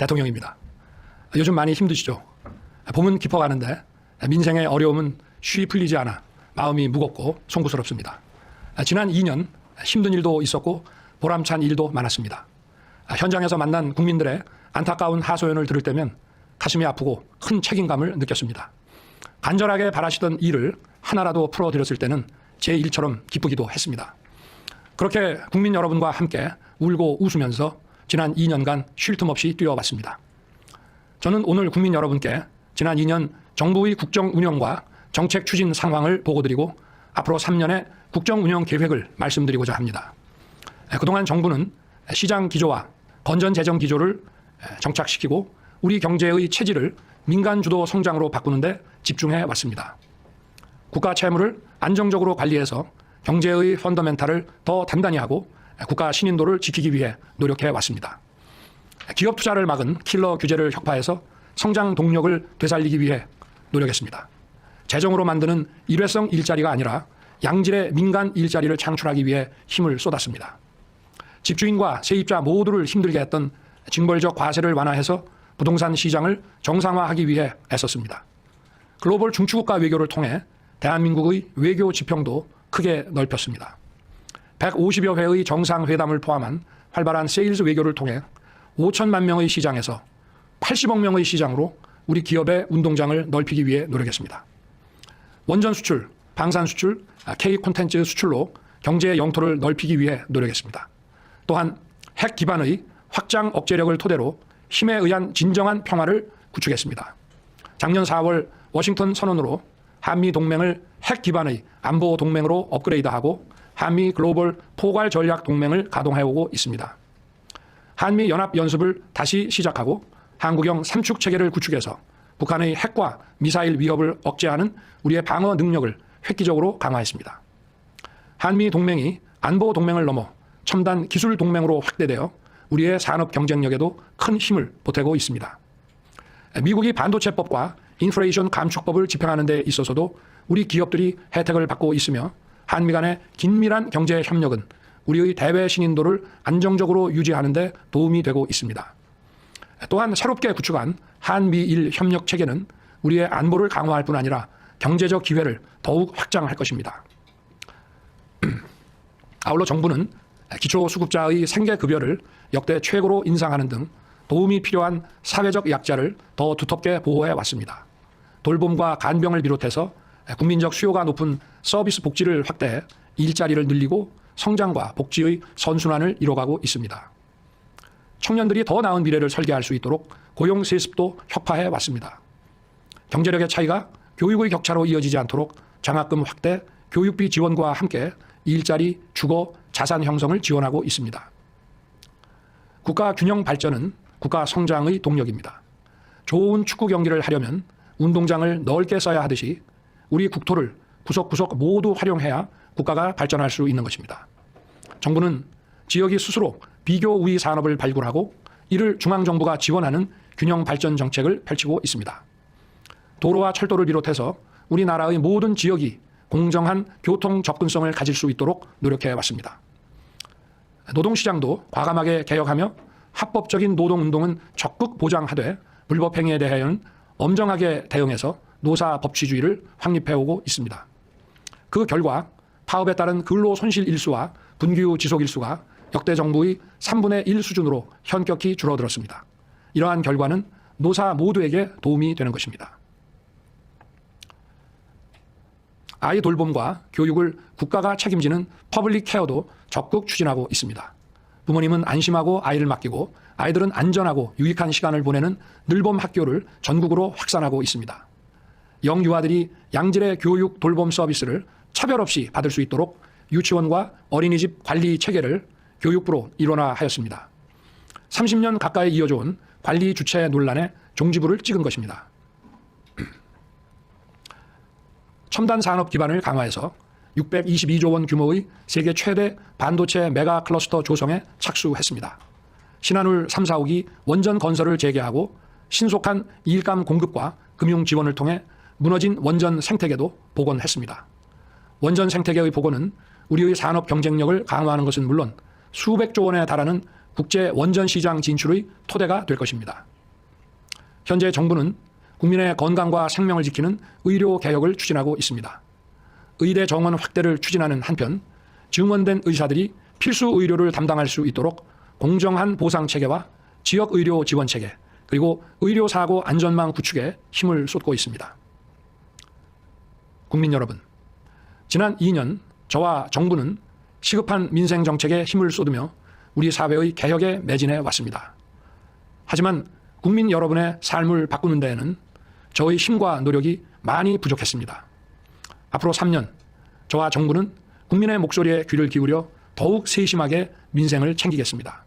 대통령입니다. 요즘 많이 힘드시죠? 봄은 깊어가는데 민생의 어려움은 쉬 풀리지 않아 마음이 무겁고 송구스럽습니다. 지난 2년 힘든 일도 있었고 보람찬 일도 많았습니다. 현장에서 만난 국민들의 안타까운 하소연을 들을 때면 가슴이 아프고 큰 책임감을 느꼈습니다. 간절하게 바라시던 일을 하나라도 풀어드렸을 때는 제 일처럼 기쁘기도 했습니다. 그렇게 국민 여러분과 함께 울고 웃으면서 지난 2년간 쉴 틈 없이 뛰어왔습니다. 저는 오늘 국민 여러분께 지난 2년 정부의 국정 운영과 정책 추진 상황을 보고드리고 앞으로 3년의 국정 운영 계획을 말씀드리고자 합니다. 그동안 정부는 시장 기조와 건전 재정 기조를 정착시키고 우리 경제의 체질을 민간 주도 성장으로 바꾸는 데 집중해 왔습니다. 국가 채무를 안정적으로 관리해서 경제의 펀더멘탈을 더 단단히 하고 국가 신인도를 지키기 위해 노력해 왔습니다. 기업 투자를 막은 킬러 규제를 혁파해서 성장 동력을 되살리기 위해 노력했습니다. 재정으로 만드는 일회성 일자리가 아니라 양질의 민간 일자리를 창출하기 위해 힘을 쏟았습니다. 집주인과 세입자 모두를 힘들게 했던 징벌적 과세를 완화해서 부동산 시장을 정상화하기 위해 애썼습니다. 글로벌 중추국가 외교를 통해 대한민국의 외교 지평도 크게 넓혔습니다. 150여 회의 정상회담을 포함한 활발한 세일즈 외교를 통해 5천만 명의 시장에서 80억 명의 시장으로 우리 기업의 운동장을 넓히기 위해 노력했습니다. 원전 수출, 방산 수출, K 콘텐츠 수출로 경제의 영토를 넓히기 위해 노력했습니다. 또한 핵 기반의 확장 억제력을 토대로 힘에 의한 진정한 평화를 구축했습니다. 작년 4월 워싱턴 선언으로 한미 동맹을 핵 기반의 안보 동맹으로 업그레이드하고 한미 글로벌 포괄 전략 동맹을 가동해오고 있습니다. 한미 연합 연습을 다시 시작하고 한국형 삼축 체계를 구축해서 북한의 핵과 미사일 위협을 억제하는 우리의 방어 능력을 획기적으로 강화했습니다. 한미 동맹이 안보 동맹을 넘어 첨단 기술 동맹으로 확대되어 우리의 산업 경쟁력에도 큰 힘을 보태고 있습니다. 미국이 반도체법과 인플레이션 감축법을 집행하는 데 있어서도 우리 기업들이 혜택을 받고 있으며 한미 간의 긴밀한 경제 협력은 우리의 대외 신인도를 안정적으로 유지하는 데 도움이 되고 있습니다. 또한 새롭게 구축한 한미일 협력 체계는 우리의 안보를 강화할 뿐 아니라 경제적 기회를 더욱 확장할 것입니다. 아울러 정부는 기초수급자의 생계급여를 역대 최고로 인상하는 등 도움이 필요한 사회적 약자를 더 두텁게 보호해 왔습니다. 돌봄과 간병을 비롯해서 국민적 수요가 높은 서비스 복지를 확대해 일자리를 늘리고 성장과 복지의 선순환을 이뤄가고 있습니다. 청년들이 더 나은 미래를 설계할 수 있도록 고용 세습도 혁파해 왔습니다. 경제력의 차이가 교육의 격차로 이어지지 않도록 장학금 확대, 교육비 지원과 함께 일자리, 주거, 자산 형성을 지원하고 있습니다. 국가 균형 발전은 국가 성장의 동력입니다. 좋은 축구 경기를 하려면 운동장을 넓게 써야 하듯이 우리 국토를 구석구석 모두 활용해야 국가가 발전할 수 있는 것입니다. 정부는 지역이 스스로 비교 우위 산업을 발굴하고 이를 중앙정부가 지원하는 균형 발전 정책을 펼치고 있습니다. 도로와 철도를 비롯해서 우리나라의 모든 지역이 공정한 교통 접근성을 가질 수 있도록 노력해 왔습니다. 노동시장도 과감하게 개혁하며 합법적인 노동운동은 적극 보장하되 불법행위에 대해서는 엄정하게 대응해서 노사법치주의를 확립해오고 있습니다. 그 결과 파업에 따른 근로손실 일수와 분규 지속 일수가 역대 정부의 3분의 1 수준으로 현격히 줄어들었습니다. 이러한 결과는 노사 모두에게 도움이 되는 것입니다. 아이 돌봄과 교육을 국가가 책임지는 퍼블릭 케어도 적극 추진하고 있습니다. 부모님은 안심하고 아이를 맡기고 아이들은 안전하고 유익한 시간을 보내는 늘봄 학교를 전국으로 확산하고 있습니다. 영유아들이 양질의 교육 돌봄 서비스를 차별 없이 받을 수 있도록 유치원과 어린이집 관리 체계를 교육부로 일원화하였습니다. 30년 가까이 이어져온 관리 주체 논란에 종지부를 찍은 것입니다. 첨단 산업 기반을 강화해서 622조 원 규모의 세계 최대 반도체 메가 클러스터 조성에 착수했습니다. 신한울 3, 4호기 원전 건설을 재개하고 신속한 일감 공급과 금융 지원을 통해 무너진 원전 생태계도 복원했습니다. 원전 생태계의 복원은 우리의 산업 경쟁력을 강화하는 것은 물론 수백조 원에 달하는 국제 원전 시장 진출의 토대가 될 것입니다. 현재 정부는 국민의 건강과 생명을 지키는 의료 개혁을 추진하고 있습니다. 의대 정원 확대를 추진하는 한편 증원된 의사들이 필수 의료를 담당할 수 있도록 공정한 보상 체계와 지역 의료 지원 체계, 그리고 의료 사고 안전망 구축에 힘을 쏟고 있습니다. 국민 여러분, 지난 2년 저와 정부는 시급한 민생 정책에 힘을 쏟으며 우리 사회의 개혁에 매진해 왔습니다. 하지만 국민 여러분의 삶을 바꾸는 데에는 저의 힘과 노력이 많이 부족했습니다. 앞으로 3년 저와 정부는 국민의 목소리에 귀를 기울여 더욱 세심하게 민생을 챙기겠습니다.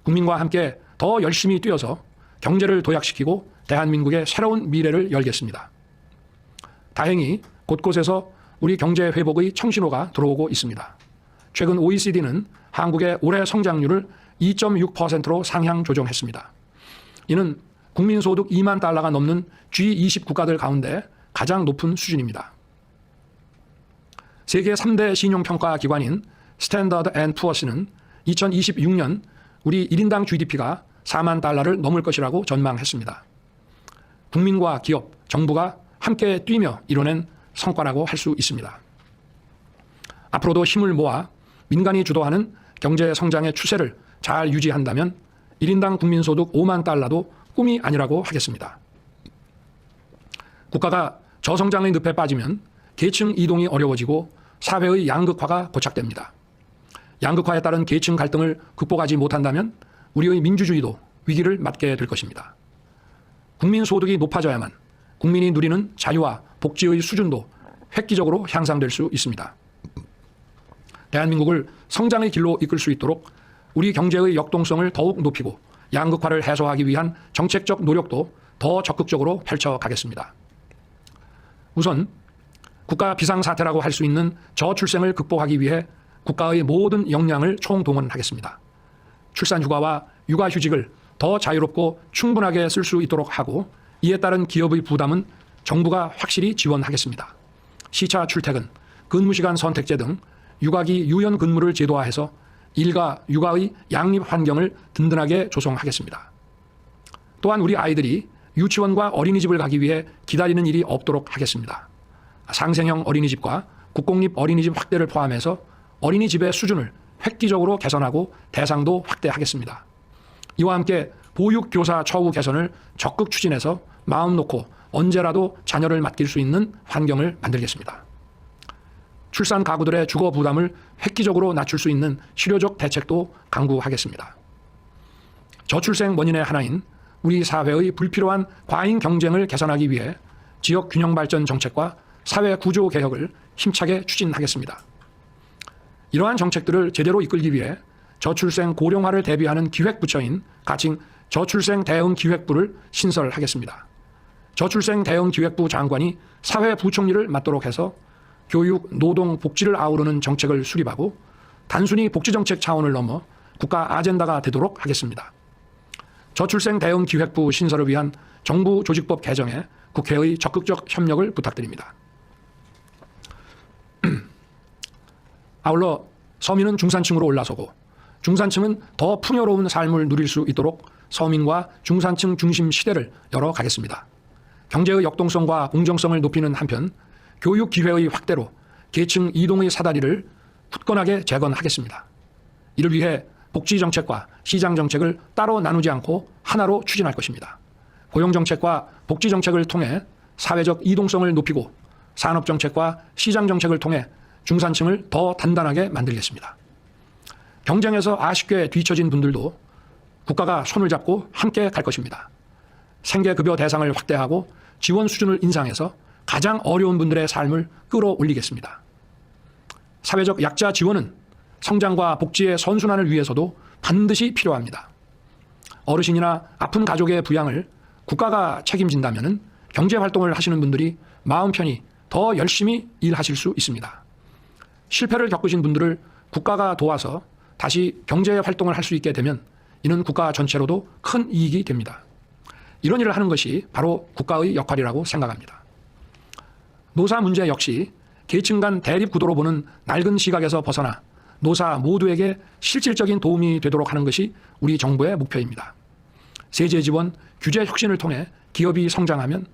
국민과 함께 더 열심히 뛰어서 경제를 도약시키고 대한민국의 새로운 미래를 열겠습니다. 다행히 곳곳에서 우리 경제 회복의 청신호가 들어오고 있습니다. 최근 OECD는 한국의 올해 성장률을 2.6%로 상향 조정했습니다. 이는 국민소득 2만 달러가 넘는 G20 국가들 가운데 가장 높은 수준입니다. 세계 3대 신용평가 기관인 스탠더드 앤 푸어스는 2026년 우리 1인당 GDP가 4만 달러를 넘을 것이라고 전망했습니다. 국민과 기업, 정부가 함께 뛰며 이뤄낸 성과라고 할 수 있습니다. 앞으로도 힘을 모아 민간이 주도하는 경제 성장의 추세를 잘 유지한다면 1인당 국민소득 5만 달러도 꿈이 아니라고 하겠습니다. 국가가 저성장의 늪에 빠지면 계층 이동이 어려워지고 사회의 양극화가 고착됩니다. 양극화에 따른 계층 갈등을 극복하지 못한다면 우리의 민주주의도 위기를 맞게 될 것입니다. 국민 소득이 높아져야만 국민이 누리는 자유와 복지의 수준도 획기적으로 향상될 수 있습니다. 대한민국을 성장의 길로 이끌 수 있도록 우리 경제의 역동성을 더욱 높이고 양극화를 해소하기 위한 정책적 노력도 더 적극적으로 펼쳐가겠습니다. 우선 국가 비상사태라고 할 수 있는 저출생을 극복하기 위해 국가의 모든 역량을 총동원하겠습니다. 출산 휴가와 육아휴직을 더 자유롭고 충분하게 쓸 수 있도록 하고 이에 따른 기업의 부담은 정부가 확실히 지원하겠습니다. 시차 출퇴근, 근무시간 선택제 등 육아기 유연 근무를 제도화해서 일과 육아의 양립 환경을 든든하게 조성하겠습니다. 또한 우리 아이들이 유치원과 어린이집을 가기 위해 기다리는 일이 없도록 하겠습니다. 상생형 어린이집과 국공립 어린이집 확대를 포함해서 어린이집의 수준을 획기적으로 개선하고 대상도 확대하겠습니다. 이와 함께 보육교사 처우 개선을 적극 추진해서 마음 놓고 언제라도 자녀를 맡길 수 있는 환경을 만들겠습니다. 출산 가구들의 주거 부담을 획기적으로 낮출 수 있는 실효적 대책도 강구하겠습니다. 저출생 원인의 하나인 우리 사회의 불필요한 과잉 경쟁을 개선하기 위해 지역 균형 발전 정책과 사회 구조 개혁을 힘차게 추진하겠습니다. 이러한 정책들을 제대로 이끌기 위해 저출생 고령화를 대비하는 기획부처인 가칭 저출생 대응 기획부를 신설하겠습니다. 저출생 대응 기획부 장관이 사회부총리를 맡도록 해서 교육, 노동, 복지를 아우르는 정책을 수립하고 단순히 복지정책 차원을 넘어 국가 아젠다가 되도록 하겠습니다. 저출생 대응 기획부 신설을 위한 정부 조직법 개정에 국회의 적극적 협력을 부탁드립니다. 아울러 서민은 중산층으로 올라서고 중산층은 더 풍요로운 삶을 누릴 수 있도록 서민과 중산층 중심 시대를 열어가겠습니다. 경제의 역동성과 공정성을 높이는 한편 교육 기회의 확대로 계층 이동의 사다리를 굳건하게 재건하겠습니다. 이를 위해 복지정책과 시장정책을 따로 나누지 않고 하나로 추진할 것입니다. 고용정책과 복지정책을 통해 사회적 이동성을 높이고 산업정책과 시장정책을 통해 중산층을 더 단단하게 만들겠습니다. 경쟁에서 아쉽게 뒤처진 분들도 국가가 손을 잡고 함께 갈 것입니다. 생계급여 대상을 확대하고 지원 수준을 인상해서 가장 어려운 분들의 삶을 끌어올리겠습니다. 사회적 약자 지원은 성장과 복지의 선순환을 위해서도 반드시 필요합니다. 어르신이나 아픈 가족의 부양을 국가가 책임진다면 경제활동을 하시는 분들이 마음 편히 더 열심히 일하실 수 있습니다. 실패를 겪으신 분들을 국가가 도와서 다시 경제활동을 할 수 있게 되면 이는 국가 전체로도 큰 이익이 됩니다. 이런 일을 하는 것이 바로 국가의 역할이라고 생각합니다. 노사 문제 역시 계층 간 대립 구도로 보는 낡은 시각에서 벗어나 노사 모두에게 실질적인 도움이 되도록 하는 것이 우리 정부의 목표입니다. 세제 지원, 규제 혁신을 통해 기업이 성장하면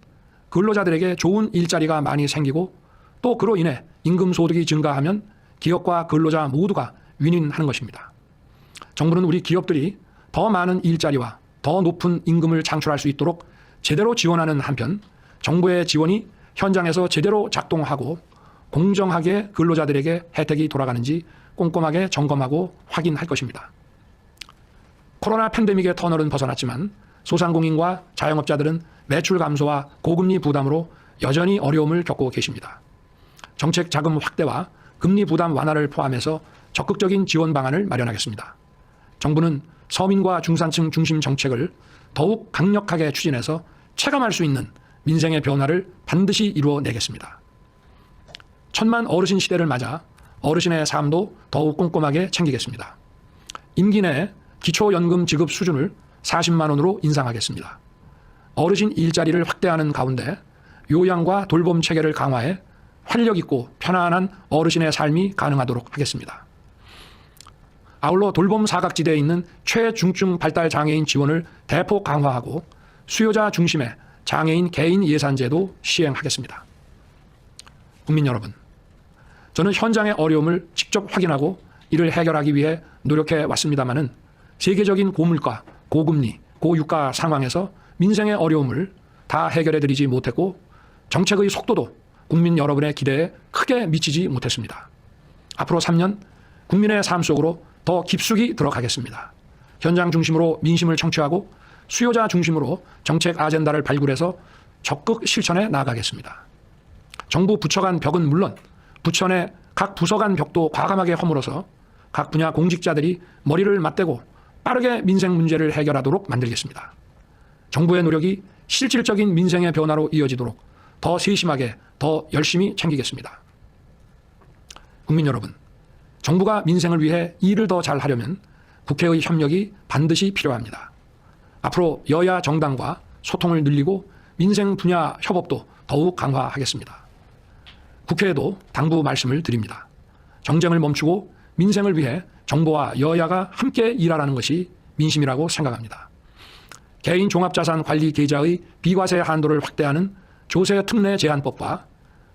근로자들에게 좋은 일자리가 많이 생기고 또 그로 인해 임금 소득이 증가하면 기업과 근로자 모두가 윈윈하는 것입니다. 정부는 우리 기업들이 더 많은 일자리와 더 높은 임금을 창출할 수 있도록 제대로 지원하는 한편 정부의 지원이 현장에서 제대로 작동하고 공정하게 근로자들에게 혜택이 돌아가는지 꼼꼼하게 점검하고 확인할 것입니다. 코로나 팬데믹의 터널은 벗어났지만 소상공인과 자영업자들은 매출 감소와 고금리 부담으로 여전히 어려움을 겪고 계십니다. 정책 자금 확대와 금리 부담 완화를 포함해서 적극적인 지원 방안을 마련하겠습니다. 정부는 서민과 중산층 중심 정책을 더욱 강력하게 추진해서 체감할 수 있는 민생의 변화를 반드시 이루어내겠습니다. 천만 어르신 시대를 맞아 어르신의 삶도 더욱 꼼꼼하게 챙기겠습니다. 임기 내에 기초연금 지급 수준을 40만 원으로 인상하겠습니다. 어르신 일자리를 확대하는 가운데 요양과 돌봄 체계를 강화해 활력 있고 편안한 어르신의 삶이 가능하도록 하겠습니다. 아울러 돌봄 사각지대에 있는 최중증 발달 장애인 지원을 대폭 강화하고 수요자 중심의 장애인 개인 예산제도 시행하겠습니다. 국민 여러분, 저는 현장의 어려움을 직접 확인하고 이를 해결하기 위해 노력해 왔습니다마는 세계적인 고물가, 고금리, 고유가 상황에서 민생의 어려움을 다 해결해 드리지 못했고 정책의 속도도 국민 여러분의 기대에 크게 미치지 못했습니다. 앞으로 3년 국민의 삶 속으로 더 깊숙이 들어가겠습니다. 현장 중심으로 민심을 청취하고 수요자 중심으로 정책 아젠다를 발굴해서 적극 실천해 나아가겠습니다. 정부 부처 간 벽은 물론 부처 내 각 부서 간 벽도 과감하게 허물어서 각 분야 공직자들이 머리를 맞대고 빠르게 민생 문제를 해결하도록 만들겠습니다. 정부의 노력이 실질적인 민생의 변화로 이어지도록 더 세심하게 더 열심히 챙기겠습니다. 국민 여러분, 정부가 민생을 위해 일을 더 잘하려면 국회의 협력이 반드시 필요합니다. 앞으로 여야 정당과 소통을 늘리고 민생 분야 협업도 더욱 강화하겠습니다. 국회에도 당부 말씀을 드립니다. 정쟁을 멈추고 민생을 위해 정부와 여야가 함께 일하라는 것이 민심이라고 생각합니다. 개인 종합자산 관리 계좌의 비과세 한도를 확대하는 조세 특례 제한법과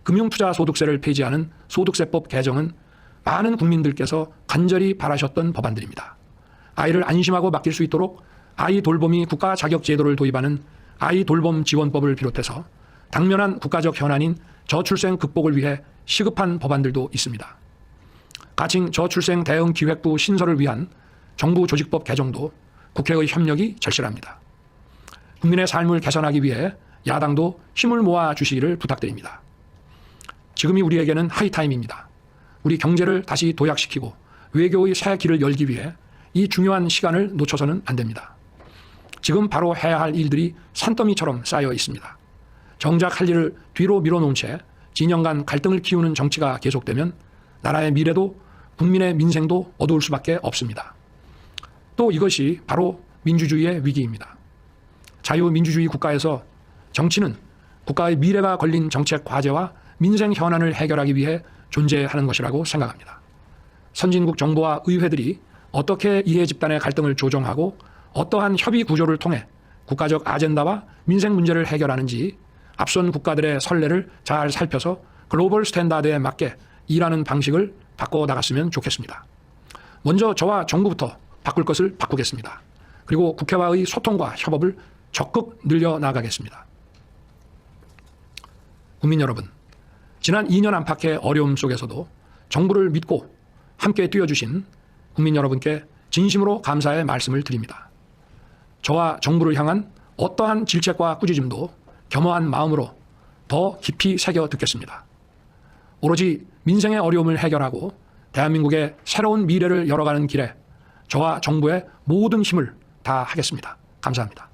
금융투자소득세를 폐지하는 소득세법 개정은 많은 국민들께서 간절히 바라셨던 법안들입니다. 아이를 안심하고 맡길 수 있도록 아이 돌봄이 국가 자격 제도를 도입하는 아이 돌봄 지원법을 비롯해서 당면한 국가적 현안인 저출생 극복을 위해 시급한 법안들도 있습니다. 가칭 저출생 대응 기획부 신설을 위한 정부 조직법 개정도 국회의 협력이 절실합니다. 국민의 삶을 개선하기 위해 야당도 힘을 모아 주시기를 부탁드립니다. 지금이 우리에게는 하이타임입니다. 우리 경제를 다시 도약시키고 외교의 새 길을 열기 위해 이 중요한 시간을 놓쳐서는 안 됩니다. 지금 바로 해야 할 일들이 산더미처럼 쌓여 있습니다. 정작 할 일을 뒤로 밀어놓은 채 진영 간 갈등을 키우는 정치가 계속되면 나라의 미래도 국민의 민생도 어두울 수밖에 없습니다. 또 이것이 바로 민주주의의 위기입니다. 자유민주주의 국가에서 정치는 국가의 미래가 걸린 정책 과제와 민생 현안을 해결하기 위해 존재하는 것이라고 생각합니다. 선진국 정부와 의회들이 어떻게 이해 집단의 갈등을 조정하고 어떠한 협의 구조를 통해 국가적 아젠다와 민생 문제를 해결하는지 앞선 국가들의 선례를 잘 살펴서 글로벌 스탠다드에 맞게 일하는 방식을 바꿔나갔으면 좋겠습니다. 먼저 저와 정부부터 바꿀 것을 바꾸겠습니다. 그리고 국회와의 소통과 협업을 적극 늘려나가겠습니다. 국민 여러분, 지난 2년 안팎의 어려움 속에서도 정부를 믿고 함께 뛰어주신 국민 여러분께 진심으로 감사의 말씀을 드립니다. 저와 정부를 향한 어떠한 질책과 꾸짖음도 겸허한 마음으로 더 깊이 새겨 듣겠습니다. 오로지 민생의 어려움을 해결하고 대한민국의 새로운 미래를 열어가는 길에 저와 정부의 모든 힘을 다하겠습니다. 감사합니다.